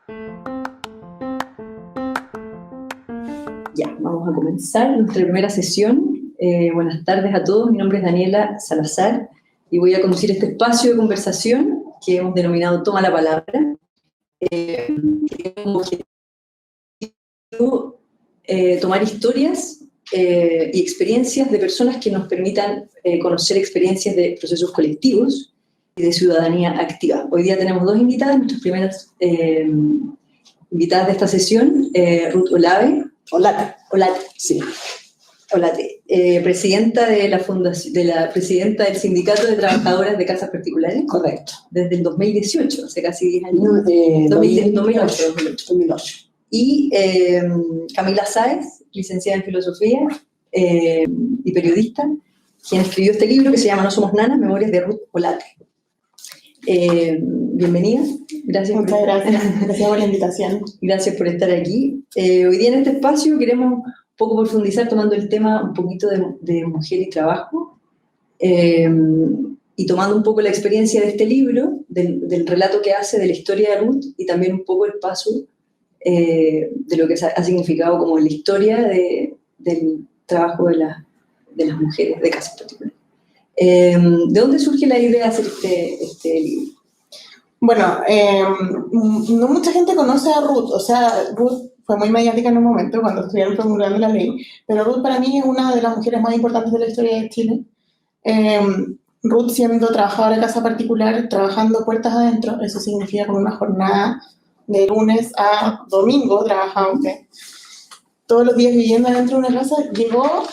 Ya, vamos a comenzar nuestra primera sesión. Buenas tardes a todos, mi nombre es Daniela Salazar y voy a conducir este espacio de conversación que hemos denominado Toma la Palabra. Que tiene como objetivo tomar historias y experiencias de personas que nos permitan conocer experiencias de procesos colectivos y de ciudadanía activa. Hoy día tenemos dos invitadas, nuestras primeras invitadas de esta sesión, Ruth Olave. Olate, sí. Olate, presidenta de la fundación, presidenta del Sindicato de Trabajadoras de Casas Particulares. Correcto. Desde el 2018, hace casi 10 años. No, 2008. Y Camila Sáez, licenciada en Filosofía y periodista, quien escribió este libro que se llama No somos nanas, Memorias de Ruth Olate. Bienvenida. Gracias. Muchas gracias. Gracias por la invitación. Gracias por estar aquí. Hoy día en este espacio queremos un poco profundizar tomando el tema un poquito de mujer y trabajo y tomando un poco la experiencia de este libro, del relato que hace de la historia de Ruth y también un poco el paso de lo que ha significado como la historia del trabajo de las mujeres de casas particulares. ¿De dónde surge la idea de hacer este libro? Bueno, no mucha gente conoce a Ruth, o sea, Ruth fue muy mediática en un momento cuando estuvieron promulgando la ley, pero Ruth para mí es una de las mujeres más importantes de la historia de Chile. Ruth siendo trabajadora de casa particular, trabajando puertas adentro, eso significa con una jornada de lunes a domingo trabajando, todos los días viviendo adentro de una casa, llegó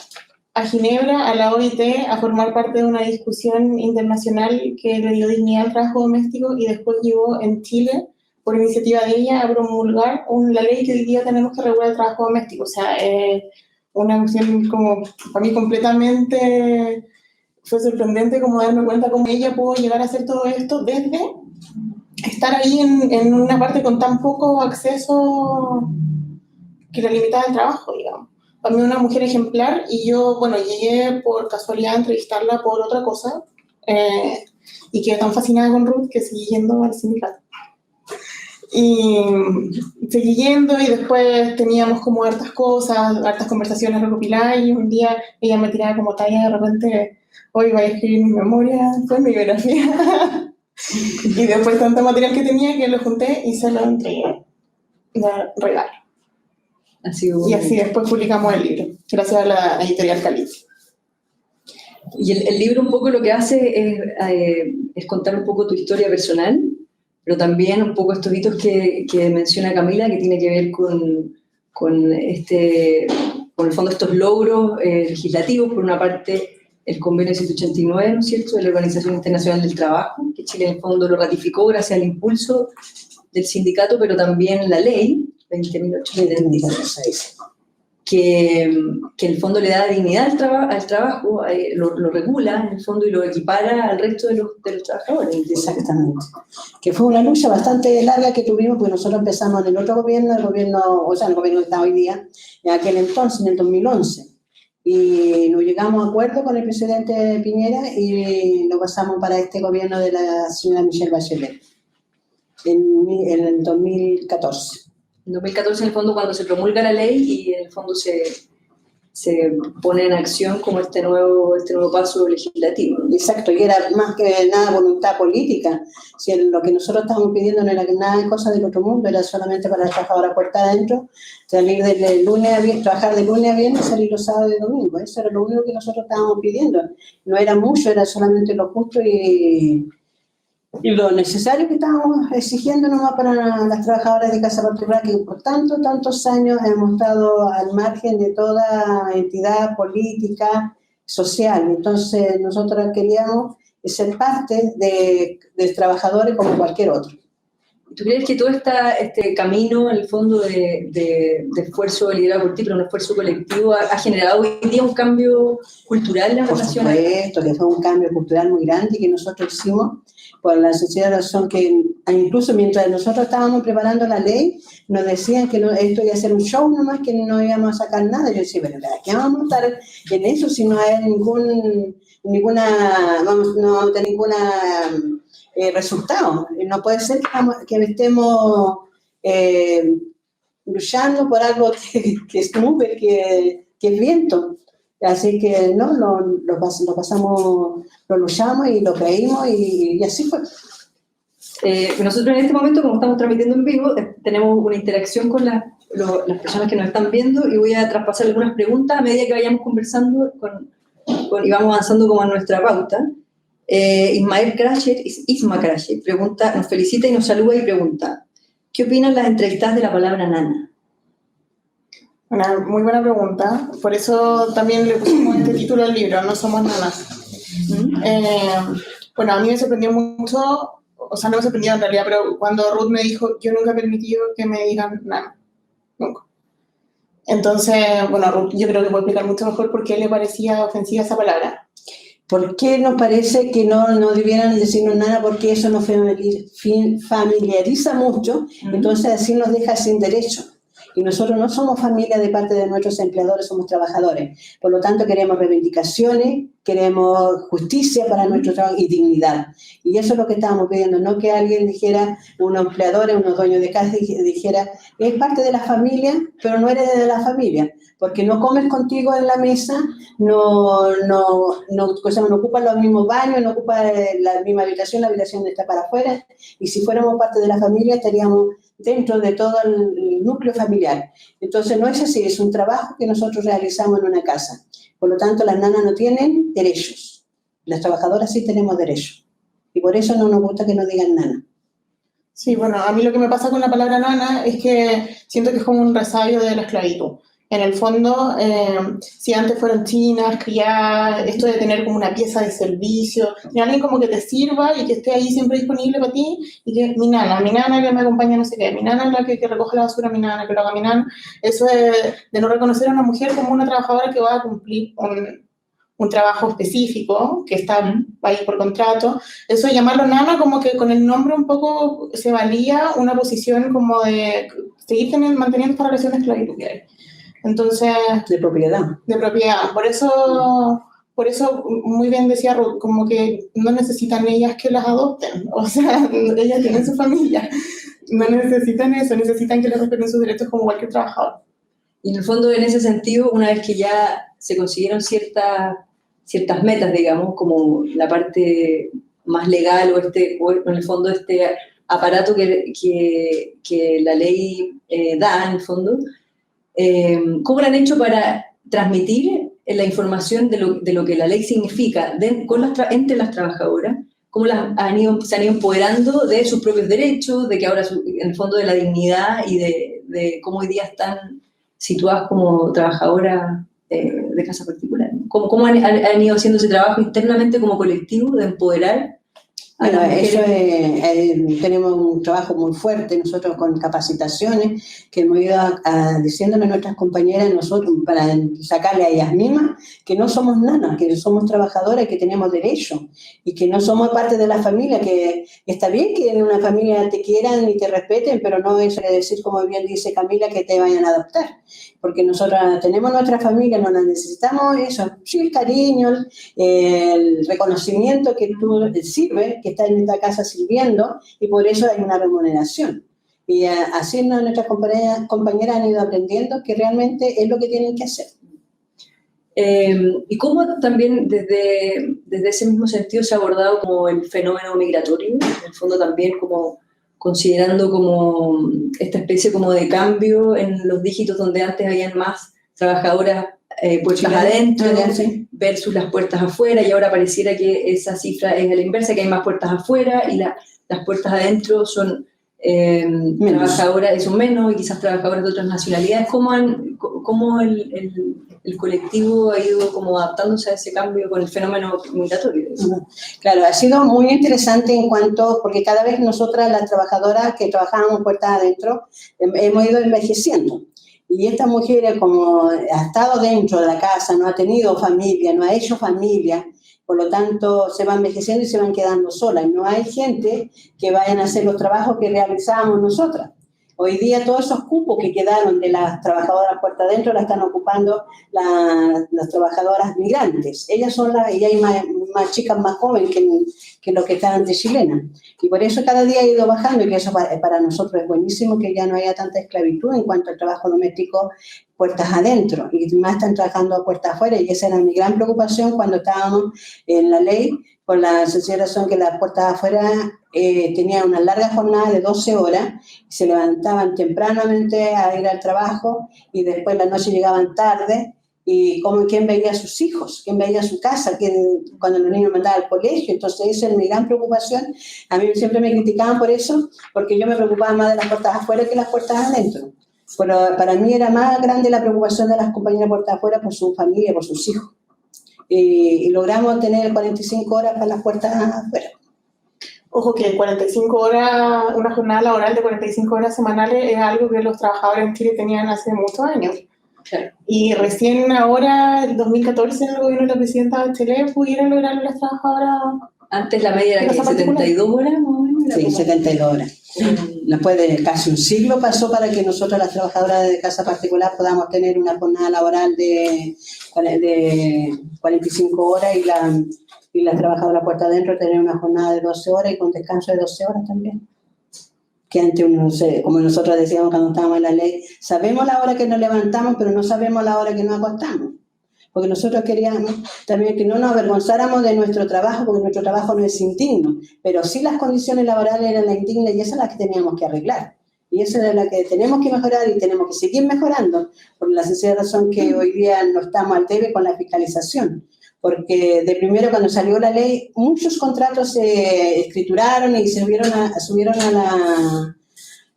a Ginebra, a la OIT, a formar parte de una discusión internacional que le dio dignidad al trabajo doméstico y después llegó en Chile, por iniciativa de ella, a promulgar la ley que hoy día tenemos que regular el trabajo doméstico. O sea, una cuestión como, para mí completamente, fue sorprendente como darme cuenta cómo ella pudo llegar a hacer todo esto desde estar ahí en una parte con tan poco acceso que le limitaba el trabajo, digamos. Para mí una mujer ejemplar y yo, bueno, llegué por casualidad a entrevistarla por otra cosa y quedé tan fascinada con Ruth que seguí yendo al sindicato. Y seguí yendo y después teníamos como hartas cosas, hartas conversaciones recopiladas y un día ella me tiraba como talla de repente, hoy voy a escribir mi memoria, fue mi biografía. Y después tanto material que tenía que lo junté y se lo entregué de regalo. Y así después publicamos el libro, gracias a la editorial Caliz. Y el libro un poco lo que hace es contar un poco tu historia personal, pero también un poco estos hitos que menciona Camila, que tiene que ver con el fondo estos logros legislativos, por una parte el convenio 189, ¿no es cierto?, de la Organización Internacional del Trabajo, que Chile en el fondo lo ratificó gracias al impulso del sindicato, pero también la ley 20.876, que en el fondo le da dignidad al trabajo, lo regula en el fondo y lo equipara al resto de los trabajadores. Exactamente. Que fue una lucha bastante larga que tuvimos, porque nosotros empezamos en el otro gobierno, el gobierno que está hoy día, en aquel entonces, en el 2011. Y nos llegamos a acuerdo con el presidente Piñera y lo pasamos para este gobierno de la señora Michelle Bachelet, en el 2014. En 2014, en el fondo, cuando se promulga la ley y en el fondo se pone en acción como este nuevo paso legislativo. Exacto, y era más que nada voluntad política. Si lo que nosotros estábamos pidiendo no era nada cosa del otro mundo, era solamente para las trabajadoras puerta adentro, salir de lunes a viernes, trabajar de lunes a viernes, salir los sábados y domingos. Eso era lo único que nosotros estábamos pidiendo. No era mucho, era solamente lo justo y lo necesario que estábamos exigiendo nomás para las trabajadoras de casa particular que por tantos años hemos estado al margen de toda entidad política, social. Entonces nosotros queríamos ser parte de trabajadores como cualquier otro. ¿Tú crees que todo este camino, en el fondo, de esfuerzo liderado por ti, pero un esfuerzo colectivo, ha generado hoy en día un cambio cultural en la relación? Por supuesto, que fue un cambio cultural muy grande que nosotros hicimos por la sencilla razón que incluso mientras nosotros estábamos preparando la ley, nos decían que esto iba a ser un show nomás, que no íbamos a sacar nada. Yo decía, pero ¿qué vamos a estar en eso si no hay ninguna resultado? No puede ser que estemos luchando por algo que es nube, que es viento. Así que no, lo pasamos, lo luchamos y lo creímos y así fue. Nosotros en este momento, como estamos transmitiendo en vivo, tenemos una interacción con las personas que nos están viendo y voy a traspasar algunas preguntas a medida que vayamos conversando y vamos avanzando como en nuestra pauta. Isma Crasher pregunta, nos felicita y nos saluda y pregunta, ¿qué opinan las entrevistadas de la palabra nana? Una muy buena pregunta. Por eso también le pusimos este título al libro, No somos nanas. Bueno, a mí me sorprendió mucho, o sea, no me sorprendió en realidad, pero cuando Ruth me dijo, yo nunca he permitido que me digan nana. Nunca. Entonces, bueno, Ruth, yo creo que puede explicar mucho mejor por qué le parecía ofensiva esa palabra. ¿Por qué nos parece que no debieran decirnos nada? Porque eso nos familiariza mucho, entonces así nos deja sin derecho. Y nosotros no somos familia de parte de nuestros empleadores, somos trabajadores. Por lo tanto, queremos reivindicaciones, queremos justicia para nuestro trabajo y dignidad. Y eso es lo que estábamos pidiendo, no que alguien dijera, unos empleadores, unos dueños de casa, dijera, es parte de la familia, pero no eres de la familia, porque no comes contigo en la mesa, no ocupas los mismos baños, no ocupas la misma habitación, la habitación está para afuera, y si fuéramos parte de la familia estaríamos dentro de todo el núcleo familiar. Entonces no es así, es un trabajo que nosotros realizamos en una casa. Por lo tanto, las nanas no tienen derechos. Las trabajadoras sí tenemos derechos. Y por eso no nos gusta que nos digan nana. Sí, bueno, a mí lo que me pasa con la palabra nana es que siento que es como un resabio de la esclavitud. En el fondo, si antes fueron chinas, criadas, esto de tener como una pieza de servicio, y alguien como que te sirva y que esté ahí siempre disponible para ti, y que mi nana que me acompaña no sé qué, mi nana es la que recoge la basura, mi nana que lo haga mi nana, eso de no reconocer a una mujer como una trabajadora que va a cumplir un trabajo específico, que está ahí por contrato, eso de llamarlo nana como que con el nombre un poco se valía una posición como de seguir manteniendo esta relación de esclavitud que hay. Entonces, de propiedad. Por eso muy bien decía Ruth, como que no necesitan ellas que las adopten, o sea, ellas tienen su familia, no necesitan eso, necesitan que les respeten sus derechos como cualquier trabajador. Y en el fondo, en ese sentido, una vez que ya se consiguieron ciertas metas, digamos, como la parte más legal o en el fondo este aparato que la ley da, en el fondo, ¿cómo lo han hecho para transmitir la información de lo que la ley significa entre las trabajadoras? ¿Cómo se han ido empoderando de sus propios derechos, de que ahora, en el fondo, de la dignidad y de cómo hoy día están situadas como trabajadoras de casa particular? ¿Cómo han ido haciendo ese trabajo internamente como colectivo de empoderar? Bueno, eso tenemos un trabajo muy fuerte nosotros con capacitaciones que hemos ido diciéndole a nuestras compañeras nosotros para sacarle a ellas mismas que no somos nanas, que somos trabajadoras, que tenemos derechos y que no somos parte de la familia, que está bien que en una familia te quieran y te respeten, pero no es decir, como bien dice Camila, que te vayan a adoptar, porque nosotras tenemos nuestra familia, no la necesitamos eso, sí, el cariño, el reconocimiento que tú sirves, que está en esta casa sirviendo, y por eso hay una remuneración. Y así nuestras compañeras han ido aprendiendo que realmente es lo que tienen que hacer. ¿Y cómo también desde ese mismo sentido se ha abordado como el fenómeno migratorio? En el fondo también como considerando como esta especie como de cambio en los dígitos donde antes habían más trabajadoras puertas adentro versus las puertas afuera, y ahora pareciera que esa cifra es a la inversa, que hay más puertas afuera y las puertas adentro son trabajadoras, son menos, y quizás trabajadoras de otras nacionalidades. ¿Cómo el colectivo ha ido como adaptándose a ese cambio con el fenómeno migratorio? Claro, ha sido muy interesante porque cada vez nosotras, las trabajadoras que trabajábamos puertas adentro, hemos ido envejeciendo. Y esta mujer, como ha estado dentro de la casa, no ha tenido familia, no ha hecho familia, por lo tanto se van envejeciendo y se van quedando solas. No hay gente que vayan a hacer los trabajos que realizábamos nosotras. Hoy día todos esos cupos que quedaron de las trabajadoras puerta adentro la están ocupando las trabajadoras migrantes. Ellas son y hay más chicas, más jóvenes que los que estaban de chilena. Y por eso cada día ha ido bajando, y que eso para nosotros es buenísimo, que ya no haya tanta esclavitud en cuanto al trabajo doméstico puertas adentro, y más están trabajando a puertas afuera, y esa era mi gran preocupación cuando estábamos en la ley, por la sencilla razón que las puertas afuera tenían una larga jornada de 12 horas, se levantaban tempranamente a ir al trabajo, y después la noche llegaban tarde, y quién veía a sus hijos, quién veía a su casa, cuando los niños mandaban al colegio. Entonces esa es mi gran preocupación. A mí siempre me criticaban por eso, porque yo me preocupaba más de las puertas afuera que las puertas adentro. Pero para mí era más grande la preocupación de las compañeras puertas afuera por su familia, por sus hijos. Y logramos tener 45 horas para las puertas afuera. Ojo que 45 horas, una jornada laboral de 45 horas semanales es algo que los trabajadores en Chile tenían hace muchos años. Claro. Y recién ahora, en 2014, en el gobierno de la presidenta Bachelet, pudieron lograrlo las trabajadoras. Antes la media era que 72 horas, más o menos. Sí, 72 horas. Después de casi un siglo pasó para que nosotros, las trabajadoras de casa particular, podamos tener una jornada laboral de 45 horas y las trabajadoras puerta adentro tener una jornada de 12 horas y con descanso de 12 horas también. Que antes uno, como nosotros decíamos cuando estábamos en la ley, sabemos la hora que nos levantamos, pero no sabemos la hora que nos acostamos. Porque nosotros queríamos también que no nos avergonzáramos de nuestro trabajo, porque nuestro trabajo no es indigno, pero sí las condiciones laborales eran las indignas, y esas son las que teníamos que arreglar. Y esa es la que tenemos que mejorar, y tenemos que seguir mejorando, por la sencilla razón que hoy día no estamos al debe con la fiscalización. Porque de primero, cuando salió la ley, muchos contratos se escrituraron y se subieron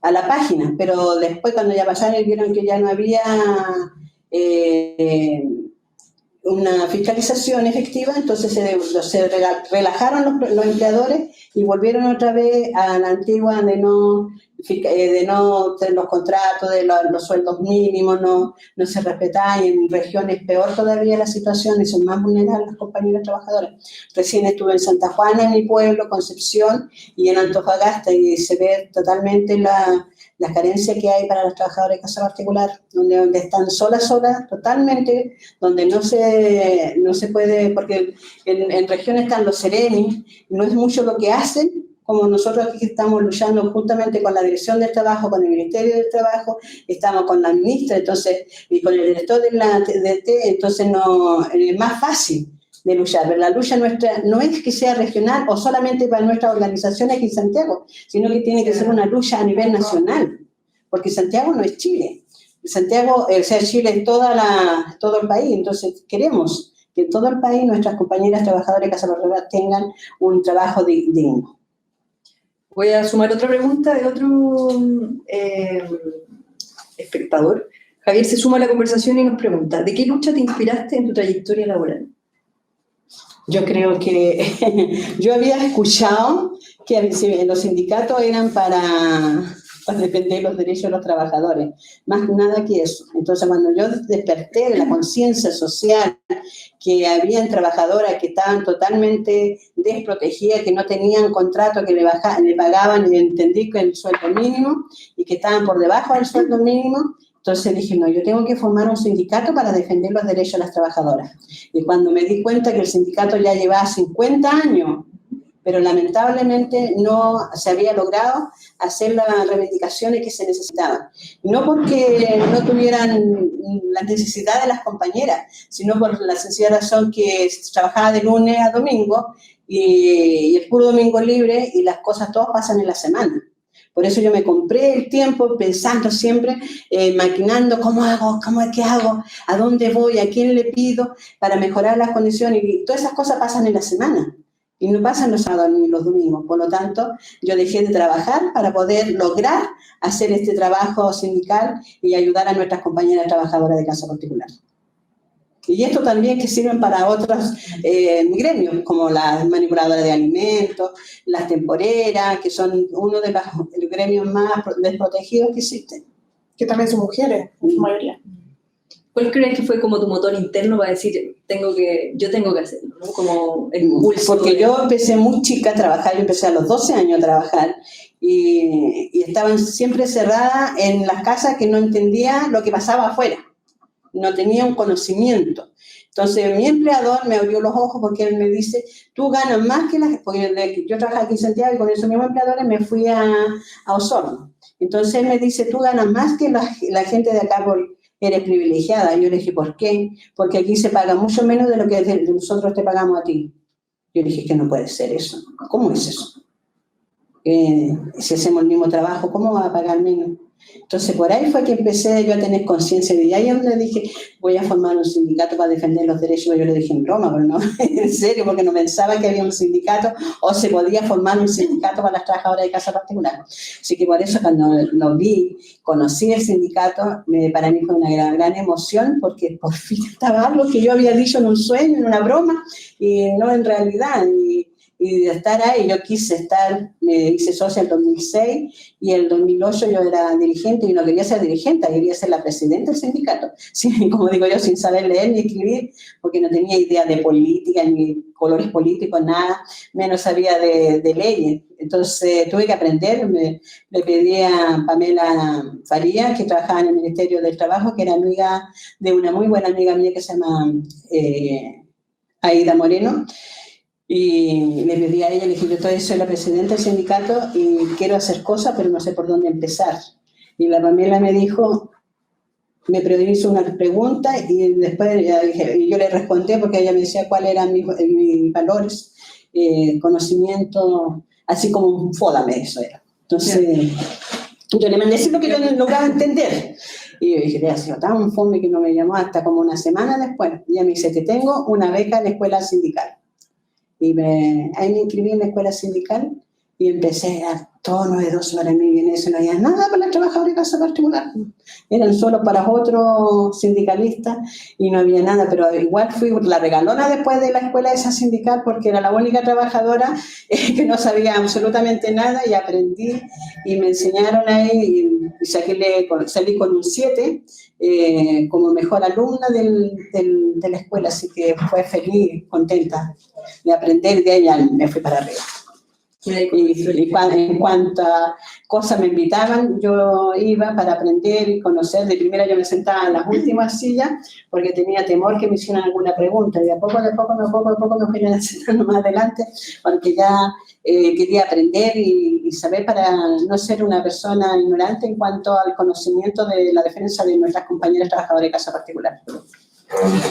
a la página, pero después, cuando ya pasaron y vieron que ya no había una fiscalización efectiva, entonces se relajaron los empleadores y volvieron otra vez a la antigua de no los contratos, de los sueldos mínimos, no se respetaban, y en regiones peor todavía la situación, y son más vulnerables las compañeras trabajadoras. Recién estuve en Santa Juana, en mi pueblo, Concepción, y en Antofagasta, y se ve totalmente la carencia que hay para los trabajadores de casa particular, donde están solas, totalmente, donde no se puede, porque en regiones están los Ceremi, no es mucho lo que hacen, como nosotros aquí estamos luchando juntamente con la Dirección del Trabajo, con el Ministerio del Trabajo, estamos con la ministra, entonces, y con el director de la TDT, entonces es más fácil de luchar, pero la lucha nuestra no es que sea regional o solamente para nuestras organizaciones aquí en Santiago, sino que tiene que ser una lucha a nivel nacional, porque Santiago no es Chile. Santiago, Chile es todo el país, entonces queremos que en todo el país nuestras compañeras trabajadoras de casa particular tengan un trabajo digno. Voy a sumar otra pregunta de otro espectador. Javier se suma a la conversación y nos pregunta: ¿de qué lucha te inspiraste en tu trayectoria laboral? Yo creo que yo había escuchado que los sindicatos eran para defender los derechos de los trabajadores, más nada que eso. Entonces, cuando yo desperté de la conciencia social, que habían trabajadoras que estaban totalmente desprotegidas, que no tenían contrato, que le pagaban, y entendí que el sueldo mínimo, y que estaban por debajo del sueldo mínimo, entonces dije, no, yo tengo que formar un sindicato para defender los derechos de las trabajadoras. Y cuando me di cuenta que el sindicato ya llevaba 50 años, pero lamentablemente no se había logrado hacer las reivindicaciones que se necesitaban. No porque no tuvieran la necesidad de las compañeras, sino por la sencilla razón que trabajaba de lunes a domingo y el puro domingo libre, y las cosas todas pasan en la semana. Por eso yo me compré el tiempo pensando siempre, maquinando qué hago, a dónde voy, a quién le pido para mejorar las condiciones, y todas esas cosas pasan en la semana. Y no pasan los sábados ni los domingos. Por lo tanto, yo dejé de trabajar para poder lograr hacer este trabajo sindical y ayudar a nuestras compañeras trabajadoras de casa particular. Y esto también que sirven para otros gremios, como las manipuladoras de alimentos, las temporeras, que son uno de los gremios más desprotegidos que existen. Que también son mujeres, en su mayoría. ¿Cuál crees que fue como tu motor interno para decir, yo tengo que hacerlo, ¿no? Como el impulso. Porque yo empecé muy chica a trabajar, yo empecé a los 12 años a trabajar, y estaba siempre cerrada en las casas, que no entendía lo que pasaba afuera, no tenía un conocimiento. Entonces, mi empleador me abrió los ojos porque él me dice, tú ganas más que las... Porque yo trabajaba aquí en Santiago y con esos mismos empleadores me fui a Osorno. Entonces, él me dice, tú ganas más que la gente de acá porque eres privilegiada. Yo le dije, ¿por qué? Porque aquí se paga mucho menos de lo que nosotros te pagamos a ti. Yo le dije que no puede ser eso. ¿Cómo es eso? Si hacemos el mismo trabajo, ¿cómo va a pagar menos? Entonces, por ahí fue que empecé yo a tener conciencia de, y ahí es donde dije, voy a formar un sindicato para defender los derechos. Yo le dije en broma, pero no, en serio, porque no pensaba que había un sindicato o se podía formar un sindicato para las trabajadoras de casa particular. Así que por eso cuando lo vi, conocí el sindicato, para mí fue una gran emoción, porque por fin estaba algo que yo había dicho en un sueño, en una broma, y no en realidad. Y de estar ahí, yo quise estar, me hice socia en el 2006 y en el 2008 yo era dirigente y no quería ser dirigente, quería ser la presidenta del sindicato. Sí, como digo yo, sin saber leer ni escribir, porque no tenía idea de política, ni colores políticos, nada, menos sabía de leyes. Entonces tuve que aprender, le pedí a Pamela Farías, que trabajaba en el Ministerio del Trabajo, que era amiga de una muy buena amiga mía que se llama Aida Moreno. Y le pedí a ella, le dije, yo todavía soy la presidenta del sindicato y quiero hacer cosas, pero no sé por dónde empezar. Y la Pamela me dijo, me hizo una pregunta y después yo le respondí porque ella me decía cuáles eran mis valores, conocimiento, así como un fódame, eso era. Entonces, yo le mandé decir lo que yo no lograba entender. Y yo dije, ha sido tan fome que no me llamó hasta como una semana después. Y ella me dice, te tengo una beca en la escuela sindical. Y ahí me inscribí en la escuela sindical y empecé a todo novedoso para mí, en eso no había nada para los trabajadores de casa particular, eran solo para otros sindicalistas y no había nada, pero igual fui la regalona después de la escuela esa sindical porque era la única trabajadora que no sabía absolutamente nada y aprendí y me enseñaron ahí y salí con un 7 como mejor alumna de la escuela, así que fue feliz, contenta de aprender, de ella me fui para arriba. Y en cuanto a cosas me invitaban, yo iba para aprender y conocer. De primera yo me sentaba en las últimas sillas porque tenía temor que me hicieran alguna pregunta y de poco me fui sentando más adelante porque ya quería aprender y saber para no ser una persona ignorante en cuanto al conocimiento de la defensa de nuestras compañeras trabajadoras de casa particular.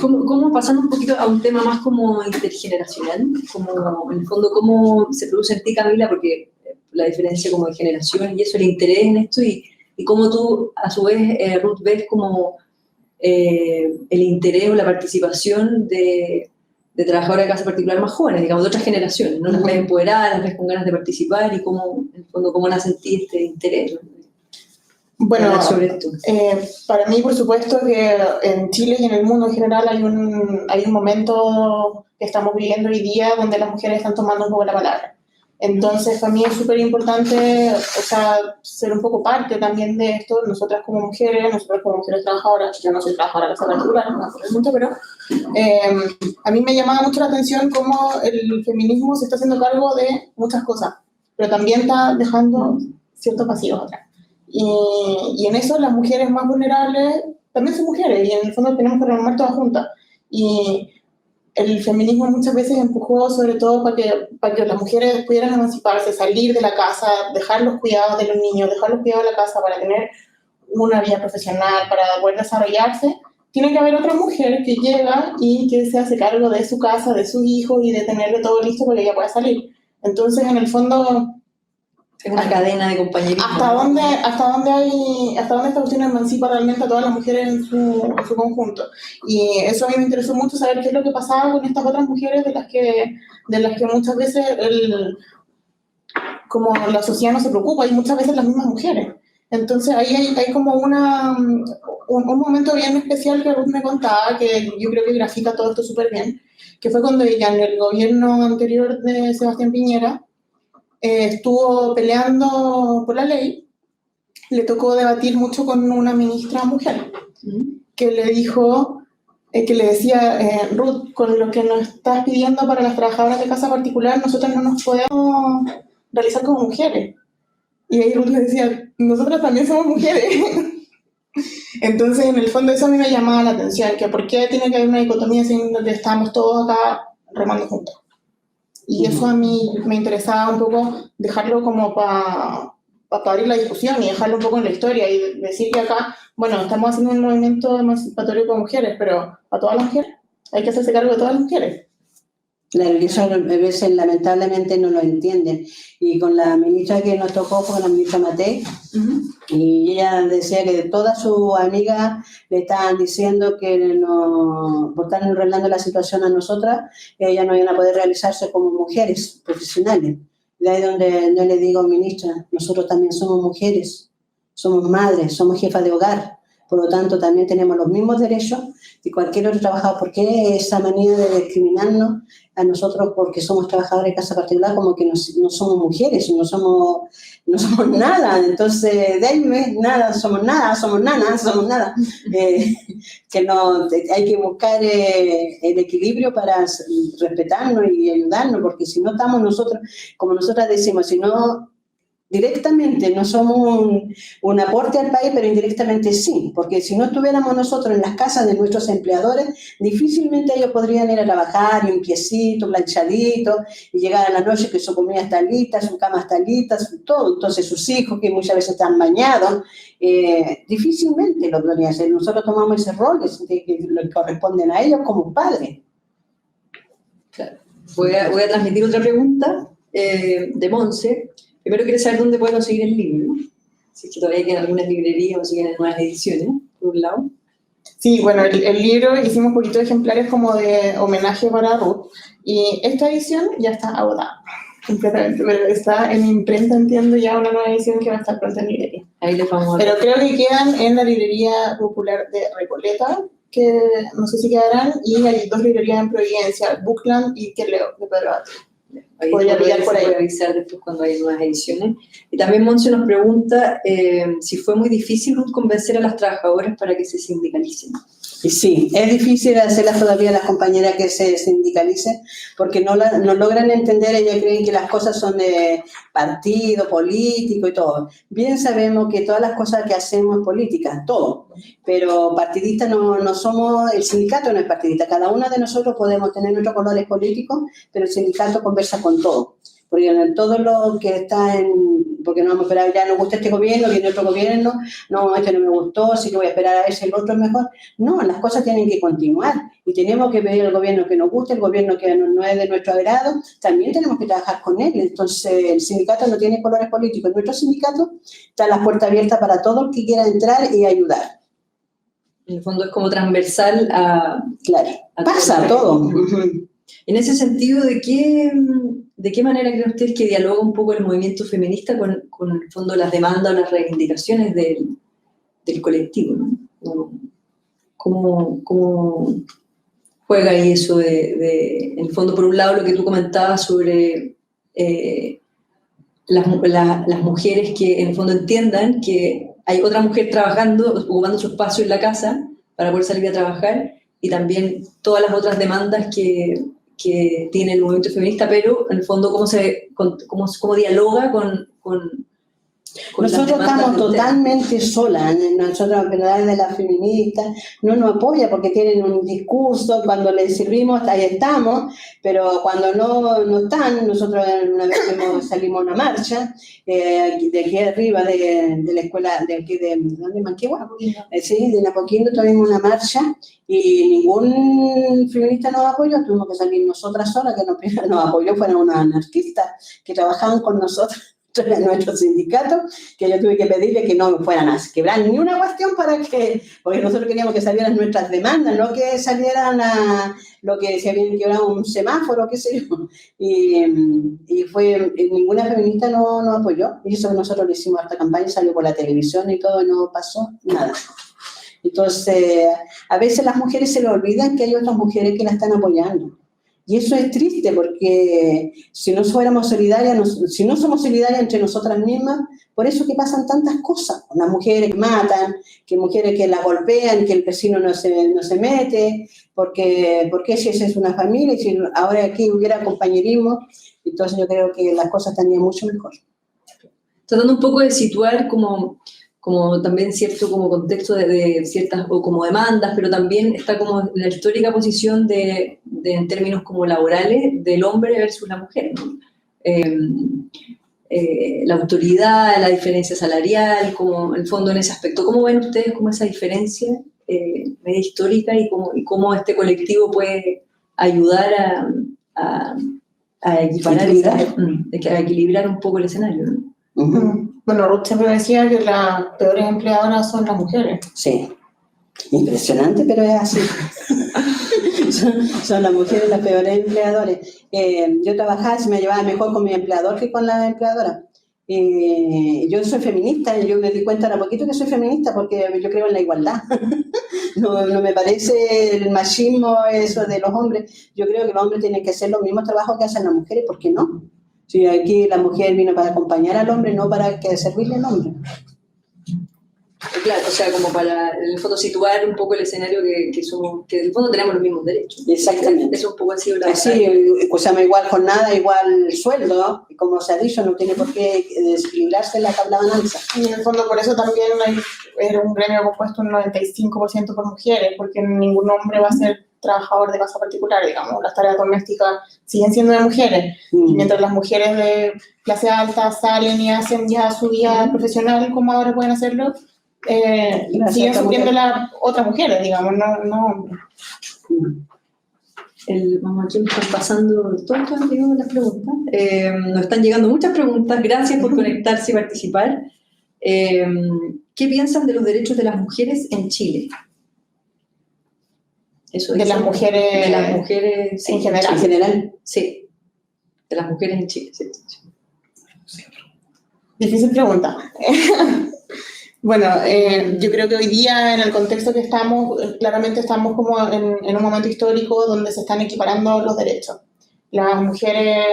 ¿Cómo pasando un poquito a un tema más como intergeneracional? Como, en el fondo, ¿cómo se produce en ti, Camila? Porque la diferencia como de generación y eso, el interés en esto y cómo tú, a su vez, Ruth, ves como el interés o la participación de trabajadoras de casa particular más jóvenes, digamos, de otras generaciones, ¿no? Las ves empoderadas, las ves con ganas de participar y cómo, en el fondo, cómo nace en ti este interés, ¿no? Bueno, sobre esto. Para mí, por supuesto, que en Chile y en el mundo en general hay un momento que estamos viviendo hoy día donde las mujeres están tomando un poco la palabra. Entonces, para mí es súper importante, o sea, ser un poco parte también de esto. Nosotros como mujeres trabajadoras, yo no soy trabajadora de casa particular, no por el mundo, pero a mí me llamaba mucho la atención cómo el feminismo se está haciendo cargo de muchas cosas, pero también está dejando ciertos vacíos atrás. Y en eso las mujeres más vulnerables también son mujeres y en el fondo tenemos que remar todas juntas. Y el feminismo muchas veces empujó sobre todo para que las mujeres pudieran emanciparse, salir de la casa, dejar los cuidados de los niños, dejar los cuidados de la casa para tener una vida profesional, para poder desarrollarse. Tiene que haber otra mujer que llega y que se hace cargo de su casa, de sus hijos y de tenerle todo listo para que ella pueda salir. Entonces, en el fondo, es una cadena de compañerismo. ¿Hasta dónde esta cuestión emancipa realmente a todas las mujeres en su conjunto? Y eso a mí me interesó mucho saber qué es lo que pasaba con estas otras mujeres de las que muchas veces como la sociedad no se preocupa, y muchas veces las mismas mujeres. Entonces ahí hay como un momento bien especial que Ruth me contaba, que yo creo que grafica todo esto súper bien, que fue cuando ella en el gobierno anterior de Sebastián Piñera estuvo peleando por la ley. Le tocó debatir mucho con una ministra mujer, que le dijo, que le decía, Ruth, con lo que nos estás pidiendo para las trabajadoras de casa particular, nosotros no nos podemos realizar como mujeres. Y ahí Ruth le decía, nosotras también somos mujeres. Entonces, en el fondo, eso a mí me llamaba la atención, que por qué tiene que haber una dicotomía siendo que estamos todos acá remando juntos. Y eso a mí me interesaba un poco dejarlo como para abrir la discusión y dejarlo un poco en la historia y decir que acá, bueno, estamos haciendo un movimiento emancipatorio con mujeres, pero a todas las mujeres, hay que hacerse cargo de todas las mujeres. Claro, y eso a veces lamentablemente no lo entienden. Y con la ministra que nos tocó fue la ministra Matei, y ella decía que todas sus amigas le estaban diciendo que no, por estar enrolando la situación a nosotras, ellas no iban a poder realizarse como mujeres profesionales. De ahí donde yo le digo, ministra, nosotros también somos mujeres, somos madres, somos jefas de hogar. Por lo tanto, también tenemos los mismos derechos que cualquier otro trabajador. ¿Por qué esa manera de discriminarnos a nosotros porque somos trabajadores de casa particular como que no somos mujeres, no somos nada? Entonces, de ahí nada, somos nada. Que no, hay que buscar el equilibrio para respetarnos y ayudarnos, porque si no estamos nosotros, como nosotras decimos, si no... Directamente no somos un aporte al país, pero indirectamente sí, porque si no estuviéramos nosotros en las casas de nuestros empleadores, difícilmente ellos podrían ir a trabajar limpiecito, planchadito, y llegar a la noche que su comida está lista, su cama está lista, todo. Entonces sus hijos, que muchas veces están bañados, difícilmente lo podrían hacer. Nosotros tomamos ese rol que le corresponden a ellos como padres. Claro. Voy a transmitir otra pregunta de Monse. Primero quiero saber dónde puedo conseguir el libro, ¿no? Si es que todavía quedan algunas librerías o siguen en nuevas ediciones, por un lado. Sí, bueno, el libro hicimos un poquito de ejemplares como de homenaje para Ruth, y esta edición ya está agotada completamente, pero está en imprenta, entiendo, ya una nueva edición que va a estar pronto en librería. Ahí les vamos a ver. Pero creo que quedan en la librería popular de Recoleta, que no sé si quedarán, y hay 2 librerías en Providencia, Bookland y que leo, de Pedro Bate. Ahí podría pillar por ahí. Voy a avisar después cuando haya nuevas ediciones. Y también Monse nos pregunta si fue muy difícil convencer a las trabajadoras para que se sindicalicen. Y sí, es difícil hacerlas todavía las compañeras que se sindicalicen porque no logran entender. Ellas creen que las cosas son de partido, político y todo. Bien sabemos que todas las cosas que hacemos es política, todo. Pero partidistas no somos, el sindicato no es partidista. Cada una de nosotros podemos tener nuestros colores políticos, pero el sindicato conversa con todo. Porque en todo lo que está porque no vamos a esperar, ya nos gusta este gobierno, viene otro gobierno, no, este no me gustó, así que voy a esperar a ver si el otro es mejor. No, las cosas tienen que continuar y tenemos que pedir al gobierno que nos guste, el gobierno que no es de nuestro agrado, también tenemos que trabajar con él. Entonces, el sindicato no tiene colores políticos. En nuestro sindicato están las puertas abiertas para todo el que quiera entrar y ayudar. En el fondo es como transversal a... Claro, pasa todo. En ese sentido, ¿de qué manera cree usted que dialoga un poco el movimiento feminista con el fondo las demandas o las reivindicaciones del colectivo, ¿no? ¿Cómo juega ahí eso en el fondo, por un lado, lo que tú comentabas sobre las mujeres que en el fondo entiendan que hay otra mujer trabajando, ocupando su espacio en la casa para poder salir a trabajar, y también todas las otras demandas que tiene el movimiento feminista, pero en el fondo cómo dialoga con nosotros estamos totalmente solas. Nosotros, verdad, de las feministas no nos apoya porque tienen un discurso. Cuando les servimos, ahí estamos, pero cuando no están, nosotros una vez salimos a una marcha de aquí arriba de la escuela de aquí de Manquehue, sí, de Napoquino, tuvimos una marcha y ningún feminista nos apoyó. Tuvimos que salir nosotras solas, que nos apoyó fueron unas anarquistas que trabajaban con nosotros en nuestro sindicato, que yo tuve que pedirle que no fueran a quebrar ni una cuestión porque nosotros queríamos que salieran nuestras demandas, no que salieran a lo que se habían quebrado un semáforo, qué sé yo. Y ninguna feminista nos apoyó, y eso nosotros lo hicimos esta campaña, salió por la televisión y todo, y no pasó nada. Entonces, a veces las mujeres se le olvidan que hay otras mujeres que la están apoyando. Y eso es triste porque si no fuéramos solidarias, si no somos solidarias entre nosotras mismas, por eso que pasan tantas cosas. Las mujeres que matan, que mujeres que la golpean, que el vecino no se mete, porque si esa es una familia, y si ahora aquí hubiera compañerismo, entonces yo creo que las cosas estarían mucho mejor. Tratando un poco de situar como como también cierto como contexto de ciertas, o como demandas, pero también está como la histórica posición en términos como laborales del hombre versus la mujer, ¿no? La autoridad, la diferencia salarial, como en el fondo en ese aspecto. ¿Cómo ven ustedes como esa diferencia media histórica y cómo este colectivo puede ayudar a equiparar, a equilibrar un poco el escenario, ¿no? Bueno, Ruth siempre decía que las peores empleadoras son las mujeres. Sí, impresionante, pero es así. son las mujeres las peores empleadores. Yo trabajaba, se me llevaba mejor con mi empleador que con la empleadora. Yo soy feminista y yo me di cuenta ahora poquito que soy feminista porque yo creo en la igualdad. No me parece el machismo eso de los hombres. Yo creo que los hombres tienen que hacer los mismos trabajos que hacen las mujeres, ¿por qué no? Si aquí la mujer vino para acompañar al hombre, no para servirle al hombre. Claro, o sea, como para, en el fondo, situar un poco el escenario que en el fondo tenemos los mismos derechos. Exactamente. Eso un poco así. Así, o sea, igual jornada, igual sueldo, ¿no? Como se ha dicho, no tiene por qué desequilibrarse la tabla de balanza. Y en el fondo por eso también era un gremio compuesto un 95% por mujeres, porque ningún hombre va a ser trabajador de casa particular, digamos. Las tareas domésticas siguen siendo de mujeres. Y mientras las mujeres de clase alta salen y hacen ya su vida profesional, como ahora pueden hacerlo, siguen sufriendo las otras mujeres, digamos, no hombres. Vamos, aquí me están pasando todas las preguntas. Nos están llegando muchas preguntas. Gracias por conectarse y participar. ¿Qué piensan de los derechos de las mujeres en Chile? Eso de las mujeres sí, en general. En general. Sí, de las mujeres en Chile. Sí. Difícil pregunta. Bueno, yo creo que hoy día, en el contexto que estamos, claramente estamos como en un momento histórico donde se están equiparando los derechos. Las mujeres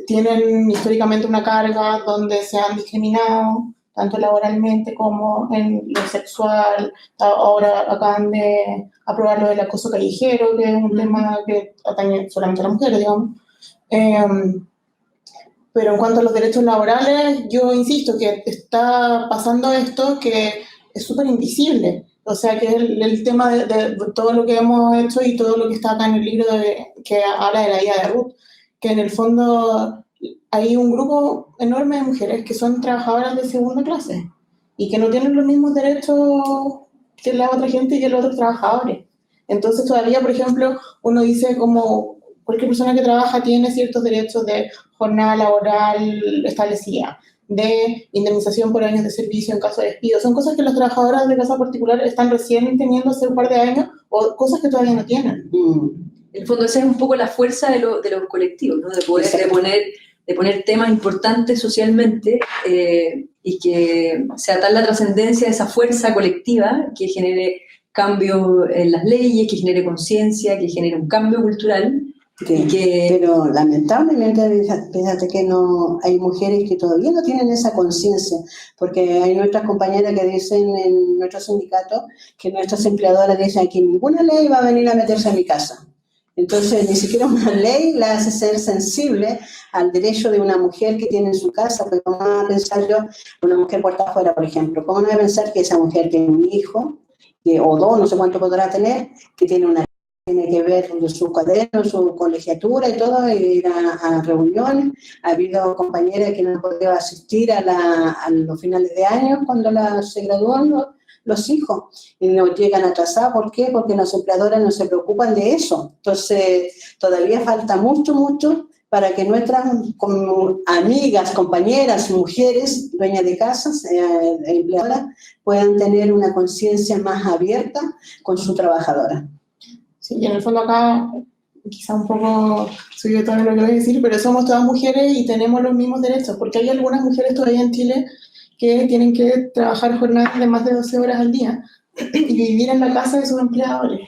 tienen históricamente una carga donde se han discriminado, tanto laboralmente como en lo sexual. Ahora acaban de aprobar lo del acoso callejero, que es un tema que atañe solamente a las mujeres, digamos. Pero en cuanto a los derechos laborales, yo insisto que está pasando esto que es súper invisible. O sea, que es el tema de todo lo que hemos hecho y todo lo que está acá en el libro que habla de la vida de Ruth, que en el fondo hay un grupo enorme de mujeres que son trabajadoras de segunda clase y que no tienen los mismos derechos que la otra gente y que los otros trabajadores. Entonces todavía, por ejemplo, uno dice como cualquier persona que trabaja tiene ciertos derechos de jornada laboral establecida, de indemnización por años de servicio en caso de despido. Son cosas que las trabajadoras de casa particular están recién teniendo hace un par de años o cosas que todavía no tienen. En el fondo esa es un poco la fuerza de los colectivos, ¿no? De poner temas importantes socialmente y que sea tal la trascendencia de esa fuerza colectiva que genere cambio en las leyes, que genere conciencia, que genere un cambio cultural. Pero lamentablemente, fíjate que no hay mujeres que todavía no tienen esa conciencia, porque hay nuestras compañeras que dicen en nuestro sindicato que nuestras empleadoras dicen que ninguna ley va a venir a meterse a mi casa. Entonces, ni siquiera una ley la hace ser sensible al derecho de una mujer que tiene en su casa. Porque ¿cómo voy a pensar yo, una mujer puerta afuera, por ejemplo? ¿Cómo no voy a pensar que esa mujer tiene un hijo, o dos, no sé cuánto podrá tener, que tiene que ver con su cuaderno, su colegiatura y todo, ir a reuniones? Ha habido compañeras que no han podido asistir a los finales de año cuando se gradúan los hijos y no llegan atrasados. ¿Por qué? Porque las empleadoras no se preocupan de eso. Entonces, todavía falta mucho para que nuestras como amigas, compañeras, mujeres, dueñas de casas, empleadoras, puedan tener una conciencia más abierta con su trabajadora. Sí, y en el fondo acá, quizá un poco suyo todo lo que voy a decir, pero somos todas mujeres y tenemos los mismos derechos, porque hay algunas mujeres todavía en Chile que tienen que trabajar jornadas de más de 12 horas al día y vivir en la casa de sus empleadores.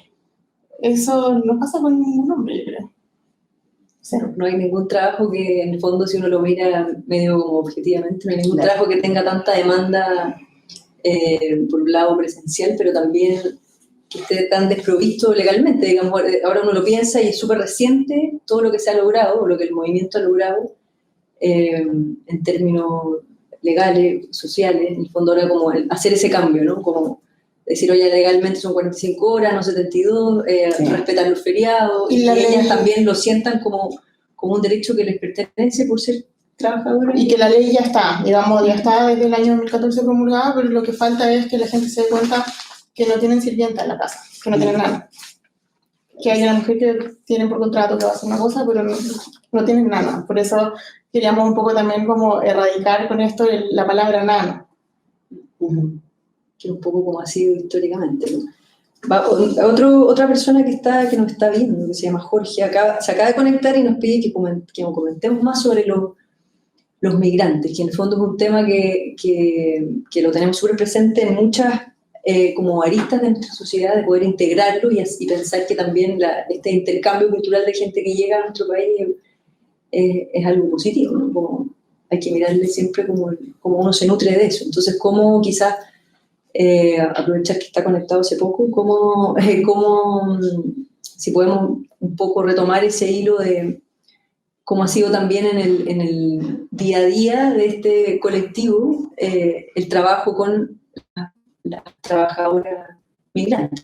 Eso no pasa con ningún hombre, yo creo. Cero. No hay ningún trabajo que, en el fondo, si uno lo mira medio como objetivamente, no hay ningún trabajo que tenga tanta demanda, por un lado presencial, pero también que esté tan desprovisto legalmente. Digamos, ahora uno lo piensa y es súper reciente todo lo que se ha logrado, o lo que el movimiento ha logrado, en términos legales, sociales, en el fondo ahora como hacer ese cambio, ¿no? Como decir, oye, legalmente son 45 horas, no 72, Sí. respetar los feriados, Y y la que ellas ley- también lo sientan como un derecho que les pertenece por ser trabajadoras. Y que la ley ya está, digamos, ya está desde el año 2014 promulgada, pero lo que falta es que la gente se dé cuenta que no tienen sirvienta en la casa, que no tienen nada. Que hay una mujer que tiene por contrato que va a hacer una cosa, pero no tienen nada. Por eso queríamos un poco también como erradicar con esto la palabra nana. Ujú. Que es un poco como ha sido históricamente, ¿no? Otra persona que nos está viendo, que se llama Jorge, se acaba de conectar y nos pide que comentemos más sobre los migrantes, que en el fondo es un tema que lo tenemos súper presente en muchas como aristas de nuestra sociedad, de poder integrarlo y pensar que también este intercambio cultural de gente que llega a nuestro país es algo positivo, ¿no? Como hay que mirarle siempre como uno se nutre de eso. Entonces, cómo quizás aprovechar que está conectado hace poco, si podemos un poco retomar ese hilo de cómo ha sido también en el día a día de este colectivo el trabajo con las trabajadoras migrantes.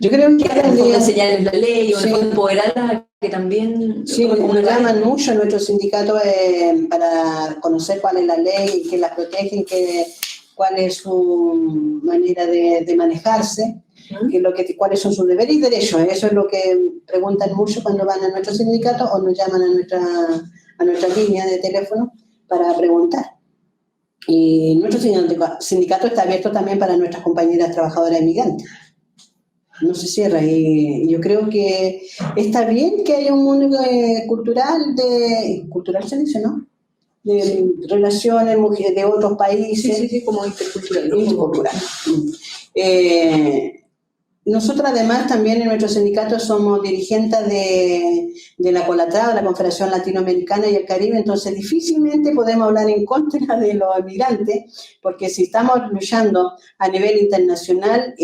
Yo creo que En el fondo enseñarles la ley, o en el Sí. fondo empoderarlas a que también... Sí, nos llaman mucho a nuestros sindicatos para conocer cuál es la ley, que las protegen, cuál es su manera de manejarse, cuáles son sus deberes y derechos. Eso es lo que preguntan mucho cuando van a nuestros sindicatos o nos llaman a nuestra línea de teléfono para preguntar. Y nuestro sindicato está abierto también para nuestras compañeras trabajadoras inmigrantes. No se cierra, y yo creo que está bien que haya un mundo cultural se dice, ¿no? De relaciones de otros países. Sí, como intercultural. Intercultural. Nosotros además también en nuestro sindicato somos dirigentes de la COLATRAO, la Confederación Latinoamericana y el Caribe, entonces difícilmente podemos hablar en contra de los migrantes, porque si estamos luchando a nivel internacional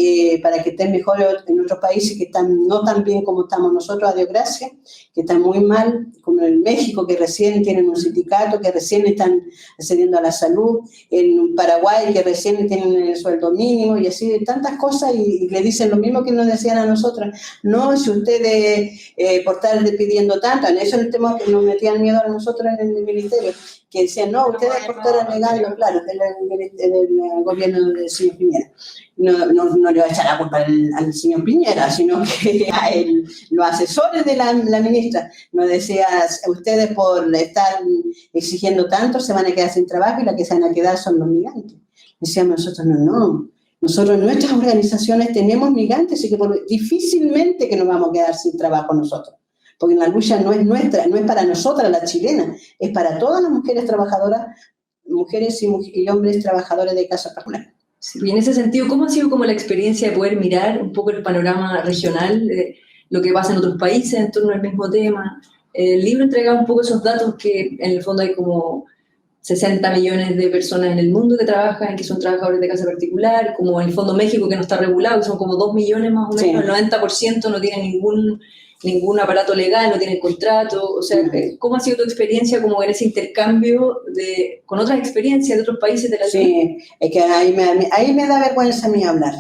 para que estén mejor en otros países que están no tan bien como estamos nosotros, a Dios gracias, que están muy mal, como en México, que recién tienen un sindicato, que recién están accediendo a la salud, en Paraguay, que recién tienen el sueldo mínimo, y así, tantas cosas, y le dicen lo mismo que nos decían a nosotras. No, si ustedes por estar pidiendo tanto, en eso es el tema que nos metían miedo a nosotros en el ministerio, que decían, no, ustedes por estar alegando, claro, del gobierno del señor Piñera. No le va a echar la culpa al señor Piñera, sino que a los asesores de la ministra nos decía, ustedes por estar exigiendo tanto se van a quedar sin trabajo y las que se van a quedar son los migrantes. Decíamos nosotros, no. Nosotros en nuestras organizaciones tenemos migrantes, así que difícilmente que nos vamos a quedar sin trabajo nosotros. Porque la lucha no es nuestra, no es para nosotras las chilenas, es para todas las mujeres trabajadoras, mujeres y hombres trabajadores de casa particular. Sí, y en ese sentido, ¿cómo ha sido como la experiencia de poder mirar un poco el panorama regional, lo que pasa en otros países en torno al mismo tema? El libro entrega un poco esos datos que en el fondo hay como 60 millones de personas en el mundo que trabajan, que son trabajadores de casa particular, como en el fondo México que no está regulado, que son como 2 millones más o menos, sí. El 90% no tiene ningún aparato legal, no tiene contrato. O sea, ¿cómo ha sido tu experiencia como en ese intercambio con otras experiencias de otros países de la ciudad? Sí, es que ahí me da vergüenza a mí hablar,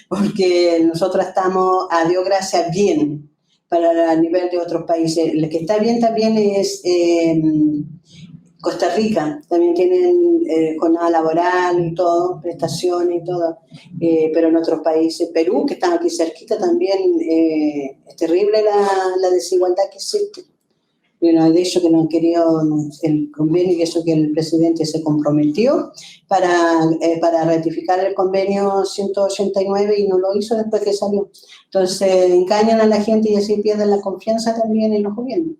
porque nosotros estamos, a Dios gracias, bien para el nivel de otros países. Lo que está bien también es Costa Rica, también tienen jornada laboral y todo, prestaciones y todo, pero en otros países, Perú, que están aquí cerquita también, es terrible la desigualdad que existe. Bueno, de hecho que no han querido el convenio y eso que el presidente se comprometió para ratificar el convenio 189 y no lo hizo después que salió. Entonces engañan a la gente y así pierden la confianza también en los gobiernos.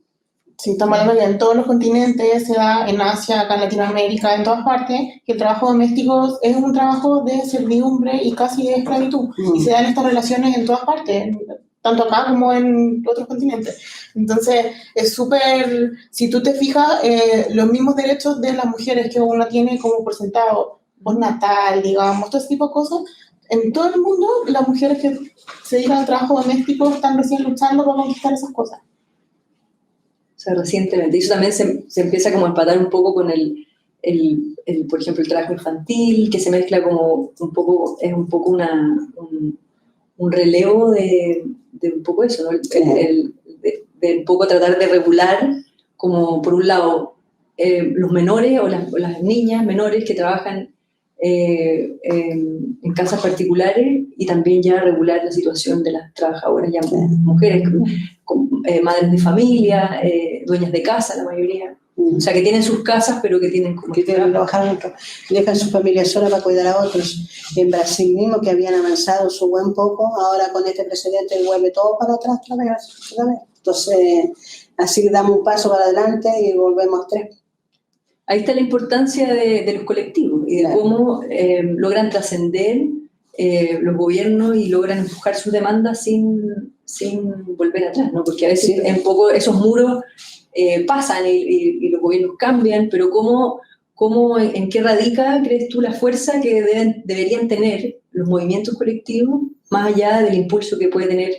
Sí, estamos hablando que en todos los continentes, se da en Asia, acá en Latinoamérica, en todas partes, que el trabajo doméstico es un trabajo de servidumbre y casi de esclavitud. Y se dan estas relaciones en todas partes, tanto acá como en otros continentes. Entonces, es súper, si tú te fijas, los mismos derechos de las mujeres que uno tiene como por sentado, postnatal, digamos, todo ese tipo de cosas, en todo el mundo, las mujeres que se dedican al trabajo doméstico están recién luchando para conquistar esas cosas. O sea, recientemente. Y eso también se empieza como a empatar un poco con por ejemplo, el trabajo infantil, que se mezcla como un poco un relevo de un poco eso, ¿no? De un poco tratar de regular, como por un lado, los menores o las niñas menores que trabajan en casas particulares, y también ya regular la situación de las trabajadoras, ya mujeres, madres de familia, dueñas de casa, la mayoría. O sea, que tienen sus casas, pero que tienen como... Que tienen que trabajar otros, dejan su familia sola para cuidar a otros. En Brasil mismo, que habían avanzado su buen poco, ahora con este presidente vuelve todo para atrás otra vez. Entonces, así damos un paso para adelante y volvemos tres. Ahí está la importancia de los colectivos y de cómo logran trascender los gobiernos y logran empujar sus demandas sin volver atrás, ¿no? Porque a veces un poco esos muros pasan y los gobiernos cambian, pero ¿en qué radica, crees tú, la fuerza que deberían tener los movimientos colectivos, más allá del impulso que puede tener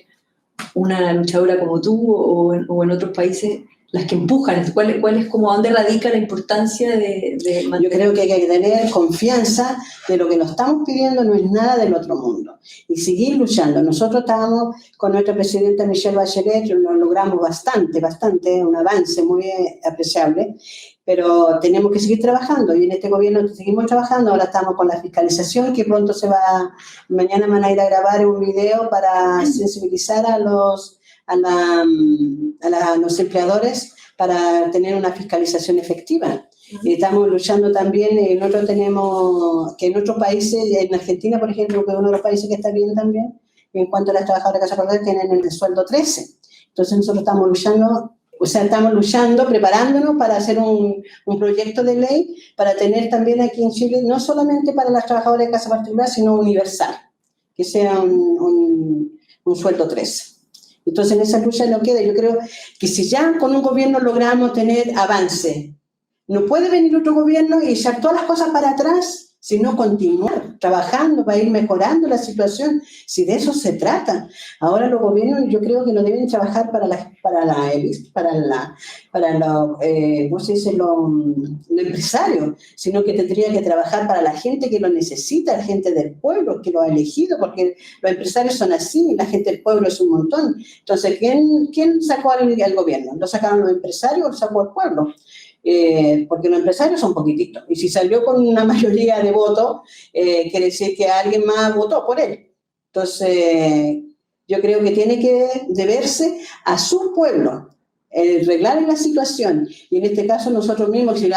una luchadora como tú o en otros países, las que empujan? ¿Cuál es como a dónde radica la importancia de mantener? Yo creo que hay que tener confianza de lo que nos estamos pidiendo, no es nada del otro mundo, y seguir luchando. Nosotros estábamos con nuestra presidenta Michelle Bachelet, lo logramos bastante, un avance muy apreciable, pero tenemos que seguir trabajando, y en este gobierno seguimos trabajando. Ahora estamos con la fiscalización, que pronto mañana van a ir a grabar un video para sensibilizar a los empleadores para tener una fiscalización efectiva. Y estamos luchando también, nosotros tenemos que en otros países, en Argentina, por ejemplo, que es uno de los países que está bien también, en cuanto a las trabajadoras de casa particulares, tienen el sueldo 13. Entonces nosotros estamos luchando, preparándonos para hacer un proyecto de ley para tener también aquí en Chile, no solamente para las trabajadoras de casa particular, sino universal, que sea un sueldo 13. Entonces, en esa lucha no queda. Yo creo que si ya con un gobierno logramos tener avance, no puede venir otro gobierno y echar todas las cosas para atrás, sino continuar trabajando para ir mejorando la situación, si de eso se trata. Ahora los gobiernos, yo creo que no deben trabajar para los empresarios, sino que tendrían que trabajar para la gente que lo necesita, la gente del pueblo, que lo ha elegido, porque los empresarios son así, la gente del pueblo es un montón. Entonces, ¿quién sacó al gobierno? ¿Lo sacaron los empresarios o lo sacó el pueblo? Porque los empresarios son poquititos, y si salió con una mayoría de votos, quiere decir que alguien más votó por él. Entonces, yo creo que tiene que deberse a su pueblo, arreglar la situación, y en este caso nosotros mismos, si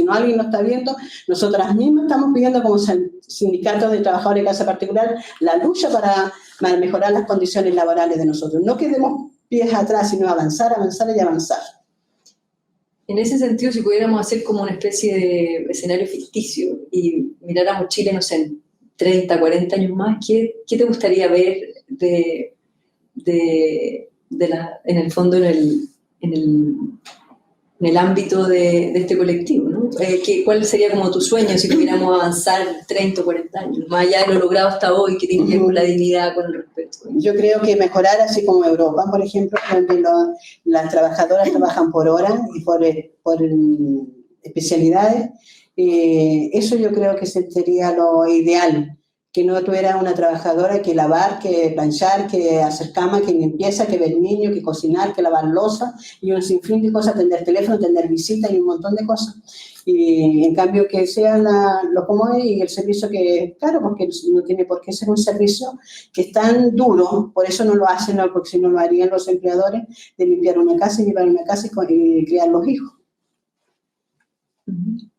no alguien nos está viendo, nosotras mismas estamos pidiendo como sindicatos de trabajadores de casa particular la lucha para mejorar las condiciones laborales de nosotros. No quedemos pies atrás, sino avanzar y avanzar. En ese sentido, si pudiéramos hacer como una especie de escenario ficticio y miráramos Chile, no sé, en 30, 40 años más, ¿qué te gustaría ver en el fondo, en el ámbito de este colectivo, ¿no? ¿Cuál sería como tu sueño si pudiéramos avanzar 30 o 40 años, más allá de lo logrado hasta hoy, que tiene que ver con la dignidad, con el respeto? Yo creo que mejorar, así como Europa, por ejemplo, donde las trabajadoras trabajan por hora y por especialidades, eso yo creo que sería lo ideal, que no tuviera una trabajadora que lavar, que planchar, que hacer cama, que limpieza, que ver niños, que cocinar, que lavar loza, y un sinfín de cosas, atender teléfono, atender visitas y un montón de cosas. Y en cambio que sea lo como es, y el servicio que, claro, porque no tiene por qué ser un servicio que es tan duro, por eso no lo hacen, porque si no lo harían los empleadores, de limpiar una casa y llevar una casa y criar los hijos.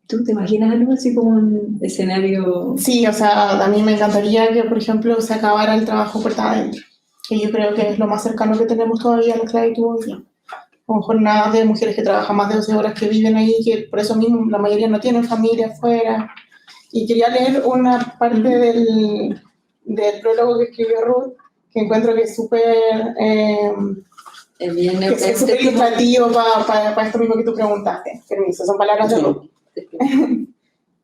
¿Tú te imaginas algo así como un escenario? Sí, o sea, a mí me encantaría que, por ejemplo, se acabara el trabajo puerta adentro, que yo creo que es lo más cercano que tenemos todavía a la esclavitud hoy día. Con jornadas de mujeres que trabajan más de 12 horas, que viven ahí, que por eso mismo la mayoría no tienen familia afuera. Y quería leer una parte del prólogo que escribió Ruth, que encuentro que es súper ilustrativo para esto mismo que tú preguntaste. Permiso, son palabras de Ruth.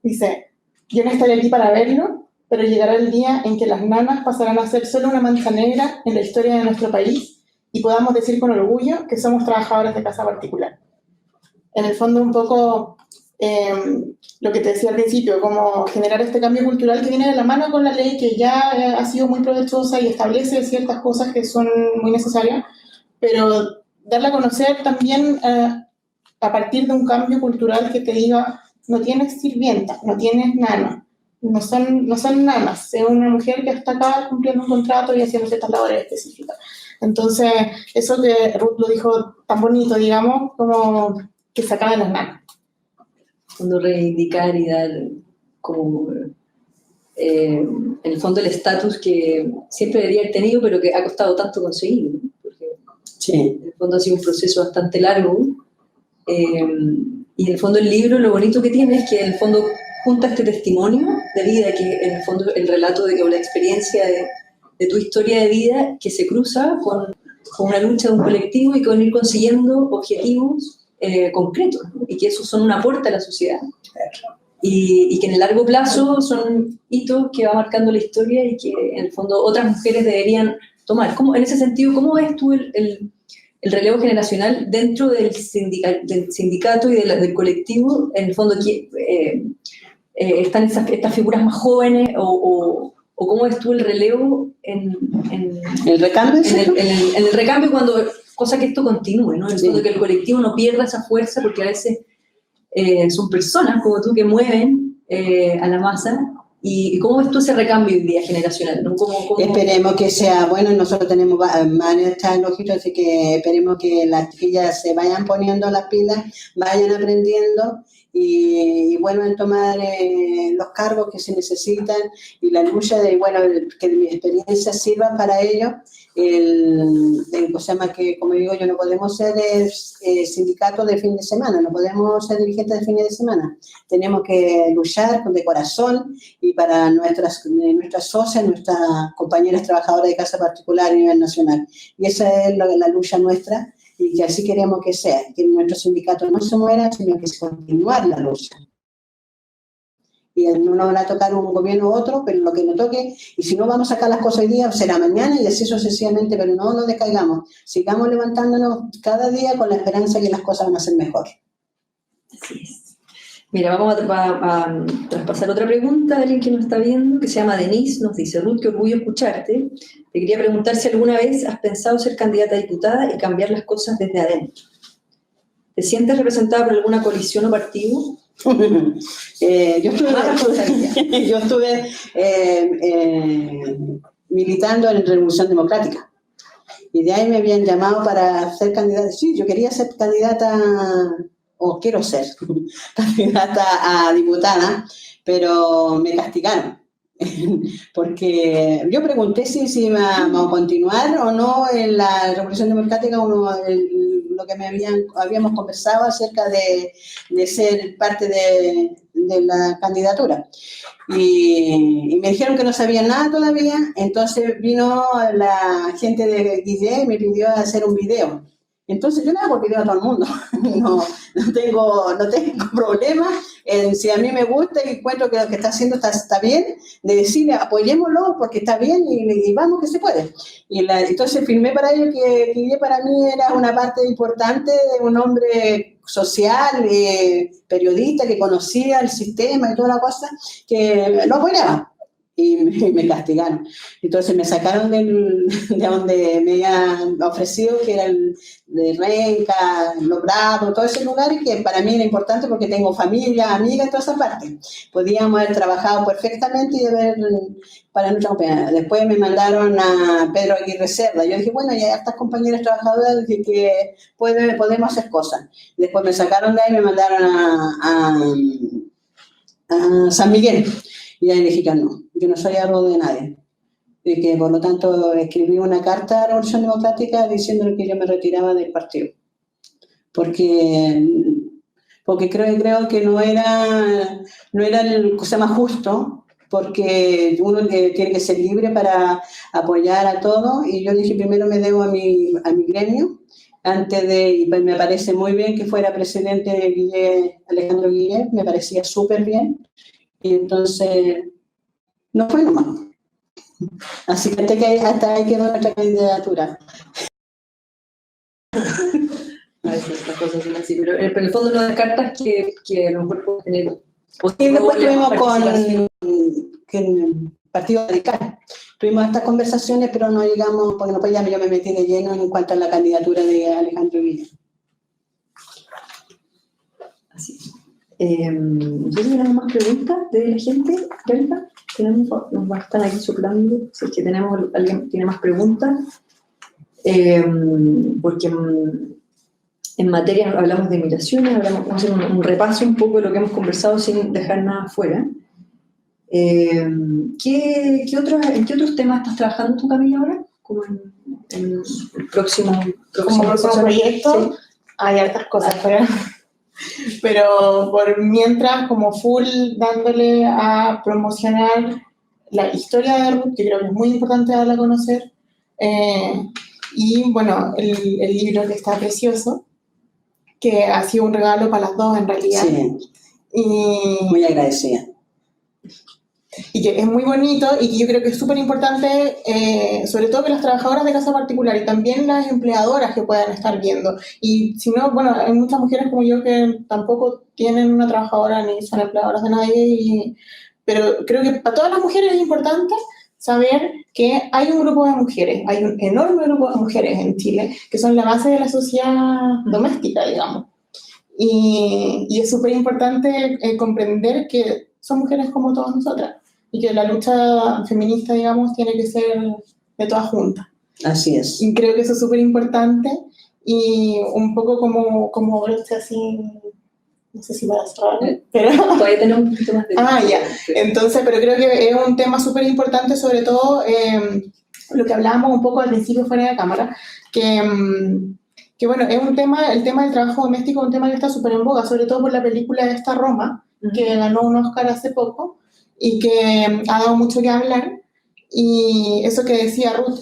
Dice: yo no estaré aquí para verlo, pero llegará el día en que las nanas pasarán a ser solo una mancha negra en la historia de nuestro país y podamos decir con orgullo que somos trabajadoras de casa particular. En el fondo, un poco, lo que te decía al principio, como generar este cambio cultural que viene de la mano con la ley, que ya ha sido muy provechosa y establece ciertas cosas que son muy necesarias, pero darla a conocer también a partir de un cambio cultural que te diga, no tienes sirvienta, no tienes nana, no son nanas, es una mujer que está acá cumpliendo un contrato y haciendo ciertas labores específicas. Entonces, eso que Ruth lo dijo tan bonito, digamos, como que se acaben las nanas. Cuando reivindicar y dar como, en el fondo, el estatus que siempre debería haber tenido, pero que ha costado tanto conseguir, ¿no? Porque Sí. en el fondo ha sido un proceso bastante largo, y en el fondo el libro, lo bonito que tiene es que en el fondo junta este testimonio de vida, que en el fondo el relato o la experiencia de tu historia de vida, que se cruza con una lucha de un colectivo y con ir consiguiendo objetivos concretos, ¿no? Y que esos son un aporte a la sociedad. Y que en el largo plazo son hitos que va marcando la historia y que en el fondo otras mujeres deberían tomar. En ese sentido, ¿cómo ves tú el relevo generacional dentro del sindicato y del colectivo? En el fondo, ¿están estas figuras más jóvenes o cómo ves tú el relevo en ¿El recambio? En el recambio, cuando, cosa que esto continúe, ¿no? En el Sí. fondo, que el colectivo no pierda esa fuerza, porque a veces son personas como tú que mueven a la masa. ¿Y cómo ves tú ese recambio hoy día generacional, ¿no? Esperemos que sea bueno. Nosotros tenemos varios ojitos, así que esperemos que las chiquillas se vayan poniendo las pilas, vayan aprendiendo y vuelvan a tomar los cargos que se necesitan, y la lucha de, bueno, que mi experiencia sirva para ellos. Que, como digo yo, no podemos ser sindicatos de fin de semana, no podemos ser dirigentes de fin de semana. Tenemos que luchar de corazón y para nuestras socias, nuestras compañeras trabajadoras de casa particular a nivel nacional. Y esa es la lucha nuestra, y que así queremos que sea, que nuestro sindicato no se muera, sino que se continúe la lucha. Y no nos van a tocar un gobierno u otro, pero lo que nos toque, y si no vamos a sacar las cosas hoy día, será mañana, y así sucesivamente, pero no nos descaigamos. Sigamos levantándonos cada día con la esperanza de que las cosas van a ser mejor. Así es. Mira, vamos a traspasar otra pregunta de alguien que nos está viendo, que se llama Denise. Nos dice: Ruth, qué orgullo escucharte. Te quería preguntar si alguna vez has pensado ser candidata a diputada y cambiar las cosas desde adentro. ¿Te sientes representada por alguna coalición o partido? Yo estuve militando en Revolución Democrática, y de ahí me habían llamado para ser candidata. Sí, yo quería ser candidata, o quiero ser candidata a diputada, pero me castigaron. Porque yo pregunté si íbamos a continuar o no en la Revolución Democrática, lo que habíamos conversado acerca de ser parte de la candidatura. Y me dijeron que no sabían nada todavía. Entonces vino la gente de Guille y me pidió hacer un video. Entonces yo le hago video a todo el mundo. No tengo problema en, si a mí me gusta y encuentro que lo que está haciendo está bien, de decirle apoyémoslo porque está bien y vamos que se puede. Entonces firmé para ello, que Guille para mí era una parte importante, un hombre social, periodista que conocía el sistema y toda la cosa, que lo apoyaba. Y me castigaron. Entonces me sacaron de donde me habían ofrecido, que era el de Renca, Los Bravos, todo ese lugar, y que para mí era importante porque tengo familia, amigas, toda esa parte. Podíamos haber trabajado perfectamente y haber para nuestra compañía. Después me mandaron a Pedro Aguirre Cerda. Yo dije, bueno, ya estas compañeras trabajadoras que podemos hacer cosas. Después me sacaron de ahí y me mandaron a San Miguel. Y ahí dije que no, yo no soy algo de nadie. Y que por lo tanto escribí una carta a la Revolución Democrática diciendo que yo me retiraba del partido. Porque creo que no era el cosa más justo, porque uno tiene que ser libre para apoyar a todos. Y yo dije, primero me debo a mi gremio, y pues me parece muy bien que fuera presidente Alejandro Guille, me parecía súper bien. Y entonces, no fue nomás. Así que hasta ahí quedó nuestra candidatura. las cosas son así, pero en el fondo no descartas que a lo mejor puede tener... Y después tuvimos participación. con el Partido Radical. Tuvimos estas conversaciones, pero no llegamos, porque no podíamos, yo me metí de lleno en cuanto a la candidatura de Alejandro Villa. Así. ¿Tenemos más preguntas de la gente? ¿Verdad? Nos están aquí soplando, si es que alguien tiene más preguntas. Porque en materia hablamos de migraciones, vamos a hacer un repaso un poco de lo que hemos conversado sin dejar nada afuera. ¿En qué otros temas estás trabajando tú, Camila, ahora? Como en el próximo proyecto, sí. Hay hartas cosas, pero por mientras, como full, dándole a promocionar la historia de Ruth, que creo que es muy importante darla a conocer, y bueno, el libro que está precioso, que ha sido un regalo para las dos en realidad. Sí, y muy agradecida. Y que es muy bonito y que yo creo que es súper importante, sobre todo que las trabajadoras de casa particular y también las empleadoras que puedan estar viendo. Y si no, bueno, hay muchas mujeres como yo que tampoco tienen una trabajadora ni son empleadoras de nadie, pero creo que para todas las mujeres es importante saber que hay un grupo de mujeres, hay un enorme grupo de mujeres en Chile que son la base de la sociedad doméstica, digamos. Y es súper importante comprender que son mujeres como todas nosotras y que la lucha feminista, digamos, tiene que ser de todas juntas. Así es. Y creo que eso es súper importante y un poco como broche así, no sé si va a cerrar, pero... Todavía tenemos un poquito más de tiempo. Ya. Entonces, pero creo que es un tema súper importante, sobre todo lo que hablábamos un poco al principio fuera de cámara, que bueno, es un tema, el tema del trabajo doméstico es un tema que está súper en boga, sobre todo por la película esta Roma, que ganó un Oscar hace poco y que ha dado mucho que hablar. Y eso que decía Ruth,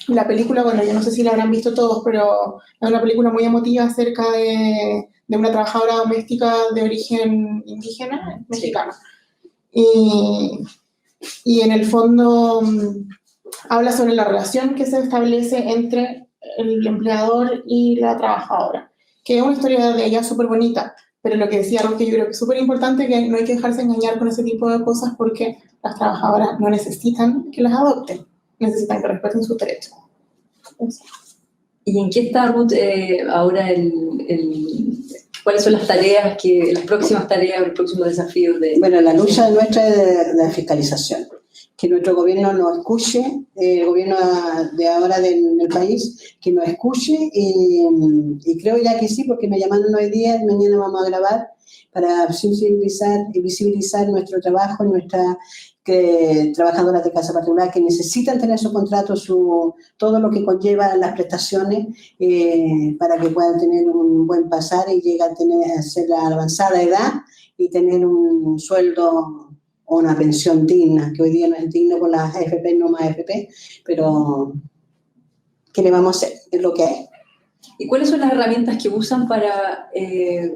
la película, bueno, yo no sé si la habrán visto todos, pero es una película muy emotiva acerca de una trabajadora doméstica de origen indígena, mexicana. Y en el fondo habla sobre la relación que se establece entre el empleador y la trabajadora, que es una historia de ella súper bonita, pero lo que decía Ruth, que yo creo que es súper importante, que no hay que dejarse engañar con ese tipo de cosas porque las trabajadoras no necesitan que las adopten, necesitan que respeten sus derechos. ¿Y en qué está, Ruth, ahora cuáles son las próximas tareas, los próximos desafíos de... Bueno, la lucha nuestra es de la fiscalización. Que nuestro gobierno nos escuche, el gobierno de ahora del país, que nos escuche y creo ya que sí, porque me llamaron hoy día, mañana vamos a grabar para sensibilizar y visibilizar nuestro trabajo, trabajadoras de casa particular que necesitan tener su contrato, todo lo que conlleva las prestaciones para que puedan tener un buen pasar y llegar a ser la avanzada edad y tener un sueldo o una pensión digna, que hoy día no es digno con las AFP, no más AFP, pero ¿qué le vamos a hacer? Es lo que hay. ¿Y cuáles son las herramientas que usan para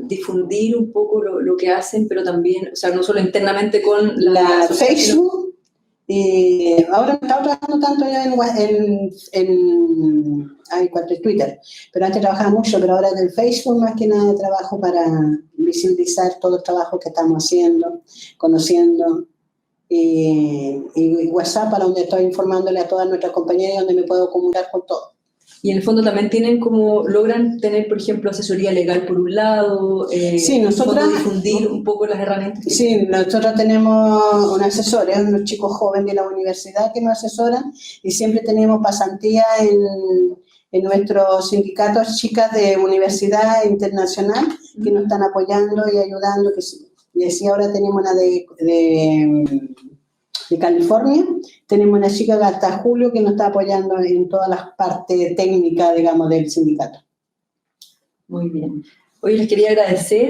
difundir un poco lo que hacen, pero también, o sea, no solo internamente con la Facebook? Y ahora no estaba trabajando tanto ya en Twitter, pero antes trabajaba mucho, pero ahora en el Facebook más que nada trabajo para visibilizar todo el trabajo que estamos haciendo, conociendo, y WhatsApp para donde estoy informándole a todas nuestras compañeras y donde me puedo comunicar con todo. Y en el fondo también logran tener, por ejemplo, asesoría legal por un lado, sí, nosotros difundir un poco las herramientas. Sí, nosotros tenemos un asesor, unos chicos jóvenes de la universidad que nos asesoran y siempre tenemos pasantía en nuestros sindicatos, chicas de universidad internacional que nos están apoyando y ayudando. Y así ahora tenemos una de California, tenemos una chica hasta julio que nos está apoyando en todas las partes técnicas, digamos, del sindicato. Muy bien. Hoy les quería agradecer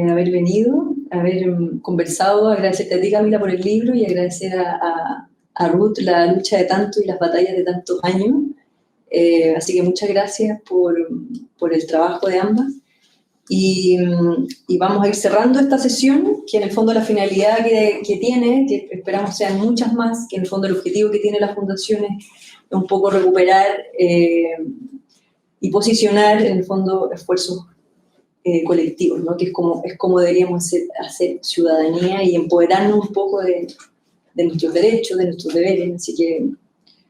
haber venido, haber conversado, agradecerte a ti, Camila, por el libro y agradecer a Ruth la lucha de tanto y las batallas de tantos años. Así que muchas gracias por el trabajo de ambas. Y vamos a ir cerrando esta sesión, que en el fondo la finalidad que tiene, que esperamos sean muchas más, que en el fondo el objetivo que tiene la Fundación es un poco recuperar y posicionar en el fondo esfuerzos colectivos, ¿no? Que es como deberíamos hacer ciudadanía y empoderarnos un poco de nuestros derechos, de nuestros deberes. Así que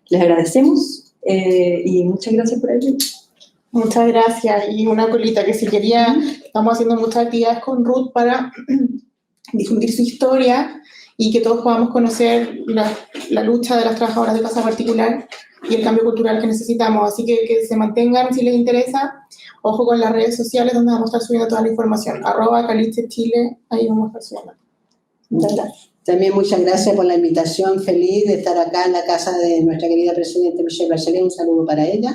les agradecemos y muchas gracias por venir. Muchas gracias. Y una colita que si quería, estamos haciendo muchas actividades con Ruth para difundir su historia y que todos podamos conocer la lucha de las trabajadoras de casa particular y el cambio cultural que necesitamos. Así que se mantengan si les interesa. Ojo con las redes sociales donde vamos a estar subiendo toda la información. @CalicheChile, ahí vamos a estar subiendo. Muchas gracias. También muchas gracias por la invitación, feliz de estar acá en la casa de nuestra querida presidenta Michelle Bachelet, un saludo para ella,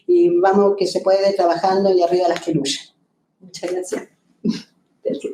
y vamos que se puede trabajando y arriba las que luchan. Muchas gracias. Gracias.